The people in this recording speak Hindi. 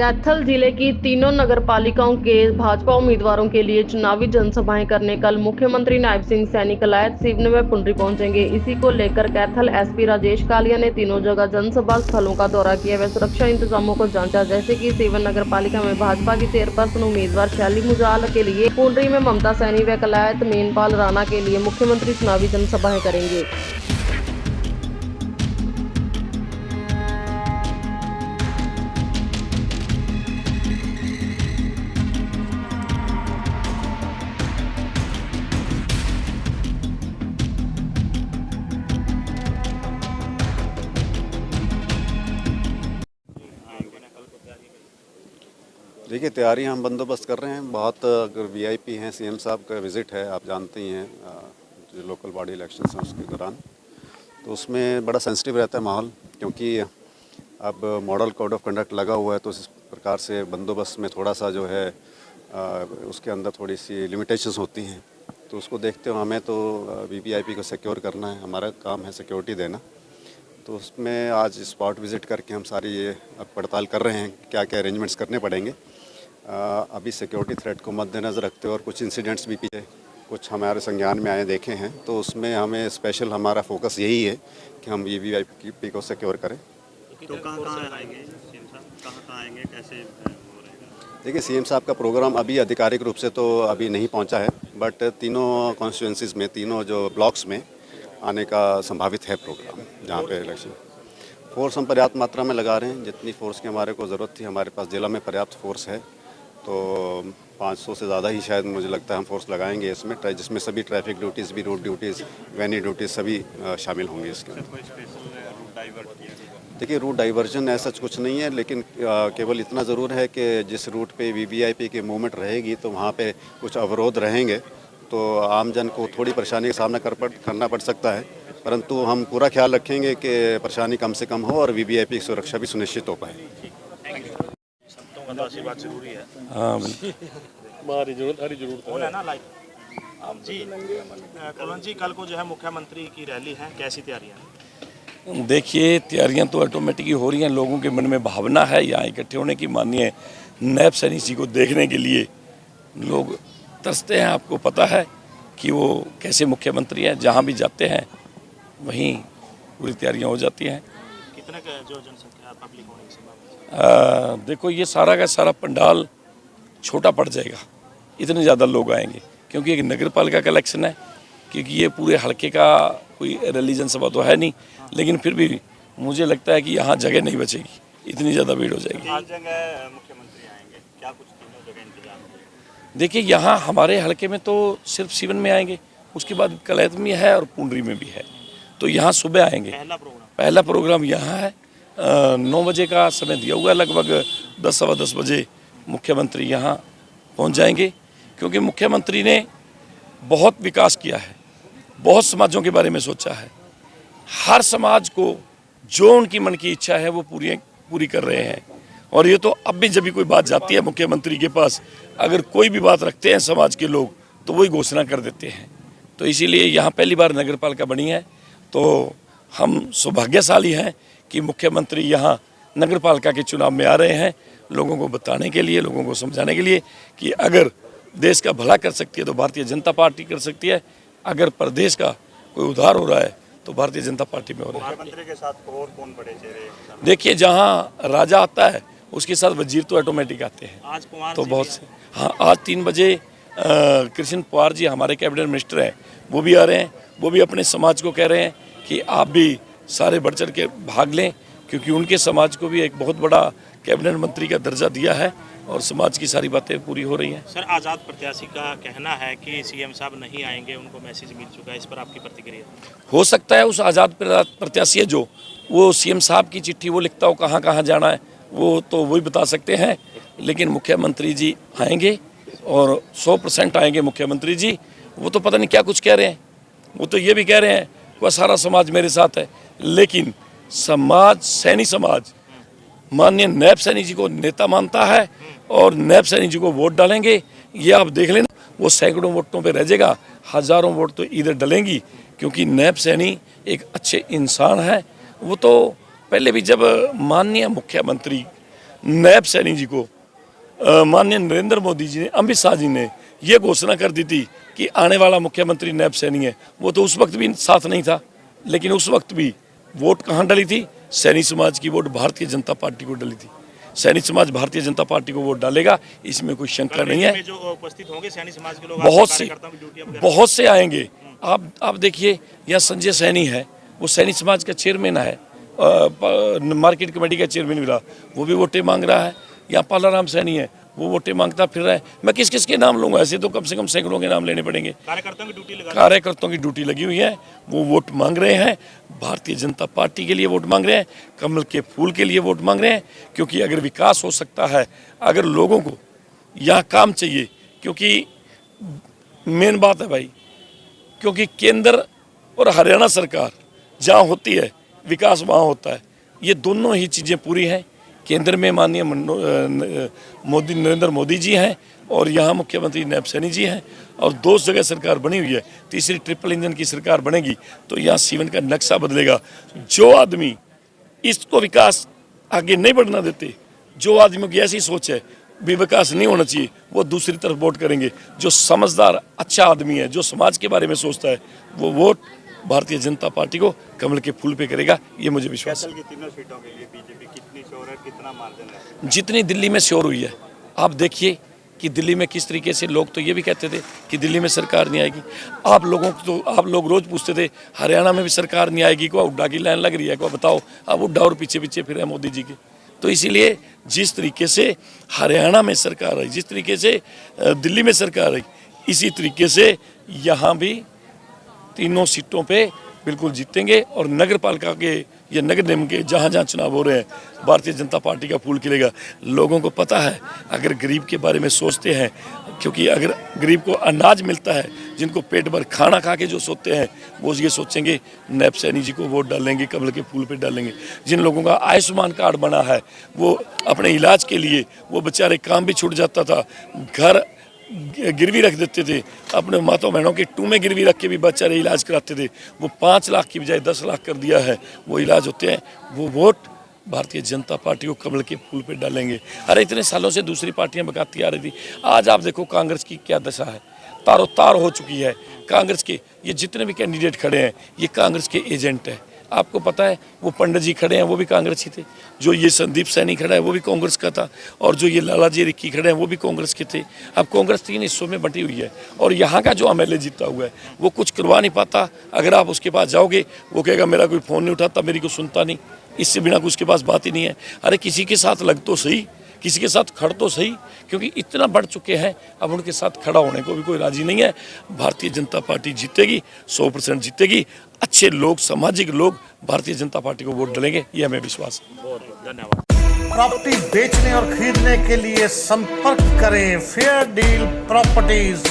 कैथल जिले की तीनों नगर पालिकाओं के भाजपा उम्मीदवारों के लिए चुनावी जनसभाएं करने कल मुख्यमंत्री नायब सिंह सैनी कलायत सिवनी व पुंडरी पहुंचेंगे। इसी को लेकर कैथल एसपी राजेश कालिया ने तीनों जगह जनसभा स्थलों का दौरा किया व सुरक्षा इंतजामों को जांचा। जैसे कि सीवन नगर पालिका में भाजपा की चेयरपर्सन उम्मीदवार शैली मुजाल के लिए, पुंडरी में ममता सैनी व कलायत मेनपाल राणा के लिए मुख्यमंत्री चुनावी जनसभाएं करेंगे। देखिए, तैयारी हम बंदोबस्त कर रहे हैं। बहुत अगर वीआईपी हैं, सीएम साहब का विज़िट है, आप जानते ही हैं, जो लोकल बॉडी इलेक्शंस हैं उसके दौरान, तो उसमें बड़ा सेंसिटिव रहता है माहौल, क्योंकि अब मॉडल कोड ऑफ कंडक्ट लगा हुआ है, तो इस प्रकार से बंदोबस्त में थोड़ा सा जो है उसके अंदर थोड़ी सी लिमिटेशंस होती हैं। तो उसको देखते हुए हमें तो वीवीआईपी को सिक्योर करना है, हमारा काम है सिक्योरिटी देना। तो उसमें आज स्पॉट विज़िट करके हम सारी ये पड़ताल कर रहे हैं क्या क्या अरेंजमेंट्स करने पड़ेंगे। अभी सिक्योरिटी थ्रेट को मद्देनज़र रखते हुए और कुछ इंसिडेंट्स भी पीछे कुछ हमारे संज्ञान में आए देखे हैं, तो उसमें हमें स्पेशल हमारा फोकस यही है कि हम वीवीआईपी को सिक्योर करें। तो कहाँ आएंगे सीएम साहब, कहाँ आएंगे, कैसे हो रहेगा? देखिए, सीएम साहब का प्रोग्राम अभी आधिकारिक रूप से तो अभी नहीं पहुंचा है, बट तीनों कॉन्स्टिट्यूंसीज़ में, तीनों जो ब्लॉक्स में आने का संभावित है प्रोग्राम, जहाँ पे इलेक्शन। फोर्स हम पर्याप्त मात्रा में लगा रहे हैं, जितनी फोर्स की हमारे को ज़रूरत थी हमारे पास जिला में पर्याप्त फोर्स है। तो 500 से ज़्यादा ही शायद मुझे लगता है हम फोर्स लगाएंगे इसमें, जिसमें सभी ट्रैफिक ड्यूटीज़ भी, रूट ड्यूटीज़, वेन्यू ड्यूटीज़ सभी शामिल होंगी इसके अंदर। देखिए, रूट डाइवर्जन ऐसा कुछ नहीं है, लेकिन केवल इतना ज़रूर है कि जिस रूट पे वीवीआईपी की मूवमेंट रहेगी तो वहाँ पे कुछ अवरोध रहेंगे, तो आमजन को थोड़ी परेशानी का सामना करना पड़ सकता है, परंतु हम पूरा ख्याल रखेंगे कि परेशानी कम से कम हो और वीवीआईपी की सुरक्षा भी सुनिश्चित हो पाए। बात जरूरी है। हाँ, बिल्कुल। हमारी जरूरत है ना लाइक जी। कलन जी, कल को जो है मुख्यमंत्री की रैली है, कैसी तैयारियां? देखिए, तैयारियां तो ऑटोमेटिक ही हो रही हैं। लोगों के मन में भावना है यहाँ इकट्ठे होने की। माननीय नायब सैनी जी को देखने के लिए लोग तरसते हैं। आपको पता है कि वो कैसे मुख्यमंत्री हैं, जहाँ भी जाते हैं वहीं पूरी तैयारियां हो जाती हैं। कितने का जो जनसंख्या पब्लिक होने की संभावना? देखो, ये सारा का सारा पंडाल छोटा पड़ जाएगा, इतने ज़्यादा लोग आएंगे, क्योंकि एक नगर पालिका का इलेक्शन है, क्योंकि ये पूरे हल्के का कोई रिलीजन सभा तो है नहीं, लेकिन फिर भी मुझे लगता है कि यहाँ जगह नहीं बचेगी, इतनी ज़्यादा भीड़ हो जाएगी। हर जगह मुख्यमंत्री आएंगे, क्या कुछ तीनों जगह इंतजाम है? देखिए, यहाँ हमारे हल्के में तो सिर्फ सीवन में आएंगे, उसके बाद कलैत में है और पुंडरी में भी है, तो यहाँ सुबह आएंगे। पहला प्रोग्राम यहाँ है। 9 बजे का समय दिया हुआ है, लगभग 10 सवा 10 बजे मुख्यमंत्री यहाँ पहुँच जाएंगे, क्योंकि मुख्यमंत्री ने बहुत विकास किया है, बहुत समाजों के बारे में सोचा है। हर समाज को जो उनकी मन की इच्छा है वो पूरी कर रहे हैं। और ये तो अब भी जब भी कोई बात जाती है मुख्यमंत्री के पास, अगर कोई भी बात रखते हैं समाज के लोग तो वही घोषणा कर देते हैं। तो इसीलिए यहाँ पहली बार नगर पालिका बनी है, तो हम सौभाग्यशाली हैं कि मुख्यमंत्री यहाँ नगर पालिका के चुनाव में आ रहे हैं, लोगों को बताने के लिए, लोगों को समझाने के लिए कि अगर देश का भला कर सकती है तो भारतीय जनता पार्टी कर सकती है, अगर प्रदेश का कोई उद्धार हो रहा है तो भारतीय जनता पार्टी में हो रहा है। मुख्यमंत्री के साथ और कौन बड़े चेहरे? देखिए, जहाँ राजा आता है उसके साथ वजीर तो ऑटोमेटिक आते हैं। आज पवार तो बहुत से, हाँ, आज 3 बजे कृष्ण पवार जी हमारे कैबिनेट मिनिस्टर हैं, वो भी आ रहे हैं। वो भी अपने समाज को कह रहे हैं कि आप भी सारे बढ़ चढ़ के भाग लें, क्योंकि उनके समाज को भी एक बहुत बड़ा कैबिनेट मंत्री का दर्जा दिया है और समाज की सारी बातें पूरी हो रही हैं। सर, आज़ाद प्रत्याशी का कहना है कि सीएम साहब नहीं आएंगे, उनको मैसेज मिल चुका है, इस पर आपकी प्रतिक्रिया? हो सकता है उस आज़ाद प्रत्याशी है जो वो सीएम साहब की चिट्ठी वो लिखता हो, कहाँ कहाँ जाना है, वो तो वही बता सकते हैं, लेकिन मुख्यमंत्री जी आएंगे और 100% आएंगे मुख्यमंत्री जी। वो तो पता नहीं क्या कुछ कह रहे हैं, वो तो ये भी कह रहे हैं वह सारा समाज मेरे साथ है, लेकिन समाज, सैनी समाज माननीय नायब सैनी जी को नेता मानता है और नायब सैनी जी को वोट डालेंगे। ये आप देख लेना, वो सैकड़ों वोटों पे रह जाएगा, हज़ारों वोट तो इधर डलेंगी, क्योंकि नायब सैनी एक अच्छे इंसान है। वो तो पहले भी जब माननीय मुख्यमंत्री नायब सैनी जी को माननीय नरेंद्र मोदी जी ने, अमित शाह जी ने ये घोषणा कर दी थी कि आने वाला मुख्यमंत्री नायब सैनी है। वो तो उस वक्त भी साथ नहीं था, लेकिन उस वक्त भी वोट कहाँ डली थी? सैनी समाज की वोट भारतीय जनता पार्टी को डली थी। सैनी समाज भारतीय जनता पार्टी को वोट डालेगा, इसमें कोई शंका नहीं है। जो उपस्थित होंगे सैनी समाज के लोग, बहुत से आएंगे। आप देखिए, यहाँ संजय सैनी है, वो सैनी समाज का चेयरमैन है, मार्केट कमेटी का चेयरमैन भी रहा, वो भी वोटें मांग रहा है। यहाँ पालाराम सैनी है, वो वोटें मांगता फिर रहा है। मैं किस किस के नाम लूंगा? ऐसे तो कम से कम सैकड़ों के नाम लेने पड़ेंगे। कार्यकर्ताओं की ड्यूटी लगी हुई है, वो वोट मांग रहे हैं, भारतीय जनता पार्टी के लिए वोट मांग रहे हैं, कमल के फूल के लिए वोट मांग रहे हैं। क्योंकि अगर विकास हो सकता है, अगर लोगों को यहाँ काम चाहिए, क्योंकि मेन बात है भाई, क्योंकि केंद्र और हरियाणा सरकार जहाँ होती है, विकास वहाँ होता है। ये दोनों ही चीज़ें पूरी हैं। केंद्र में माननीय नरेंद्र मोदी जी हैं और यहाँ मुख्यमंत्री नायब सैनी जी हैं, और 2 जगह सरकार बनी हुई है। तीसरी ट्रिपल इंजन की सरकार बनेगी तो यहाँ सीवन का नक्शा बदलेगा। जो आदमी इसको विकास आगे नहीं बढ़ना देते, जो आदमियों की ऐसी सोच है भी विकास नहीं होना चाहिए, वो दूसरी तरफ वोट करेंगे। जो समझदार अच्छा आदमी है, जो समाज के बारे में सोचता है, वो वोट भारतीय जनता पार्टी को कमल के फूल पे करेगा, ये मुझे विश्वास है। तीनों सीटों के लिए बीजेपी कितनी श्योर है, कितना मार्जिन है? जितनी दिल्ली में श्योर हुई है, आप देखिए कि दिल्ली में किस तरीके से लोग तो ये भी कहते थे कि दिल्ली में सरकार नहीं आएगी। आप लोग रोज पूछते थे हरियाणा में भी सरकार नहीं आएगी, को हुड्डा की लाइन लग रही है, को बताओ। अब हुड्डा और पीछे पीछे फिर है मोदी जी के। तो इसीलिए जिस तरीके से हरियाणा में सरकार आई, जिस तरीके से दिल्ली में सरकार आई, इसी तरीके से यहाँ भी तीनों सीटों पे बिल्कुल जीतेंगे। और नगर पालिका के या नगर निगम के जहाँ जहाँ चुनाव हो रहे हैं, भारतीय जनता पार्टी का फूल खिलेगा। लोगों को पता है, अगर गरीब के बारे में सोचते हैं, क्योंकि अगर गरीब को अनाज मिलता है, जिनको पेट भर खाना खा के जो सोते हैं, वो ये सोचेंगे नायब सैनी जी को वोट डालेंगे, कमल के फूल पे डालेंगे। जिन लोगों का आयुष्मान कार्ड बना है, वो अपने इलाज के लिए वो बेचारे काम भी छूट जाता था, घर गिरवी रख देते थे, अपने माता बहनों के टूमे गिरवी रख के भी बेचारे इलाज कराते थे। वो 5 लाख की बजाय 10 लाख कर दिया है, वो इलाज होते हैं। वो वोट भारतीय जनता पार्टी को कमल के फूल पे डालेंगे। अरे इतने सालों से दूसरी पार्टियां बगाती आ रही थी, आज आप देखो कांग्रेस की क्या दशा है, तारो तार हो चुकी है। कांग्रेस के ये जितने भी कैंडिडेट खड़े हैं, ये कांग्रेस के एजेंट हैं। आपको पता है, वो पंडित जी खड़े हैं, वो भी कांग्रेस ही थे। जो ये संदीप सैनी खड़ा है, वो भी कांग्रेस का था। और जो ये लालाजी रिक्की खड़े हैं, वो भी कांग्रेस के थे। अब कांग्रेस 3 हिस्सों में बटी हुई है, और यहाँ का जो एमएलए जीता हुआ है, वो कुछ करवा नहीं पाता। अगर आप उसके पास जाओगे, वो कहेगा मेरा कोई फ़ोन नहीं उठाता, मेरी को सुनता नहीं, इससे बिना कुछ उसके पास बात ही नहीं है। अरे किसी के साथ लग तो सही, किसी के साथ खड़ तो सही, क्योंकि इतना बढ़ चुके हैं, अब उनके साथ खड़ा होने को भी कोई राजी नहीं है। भारतीय जनता पार्टी जीतेगी, 100% जीतेगी। अच्छे लोग, सामाजिक लोग भारतीय जनता पार्टी को वोट डालेंगे, ये हमें विश्वास है। धन्यवाद। प्रॉपर्टी बेचने और खरीदने के लिए संपर्क करें फेयर डील प्रॉपर्टीज।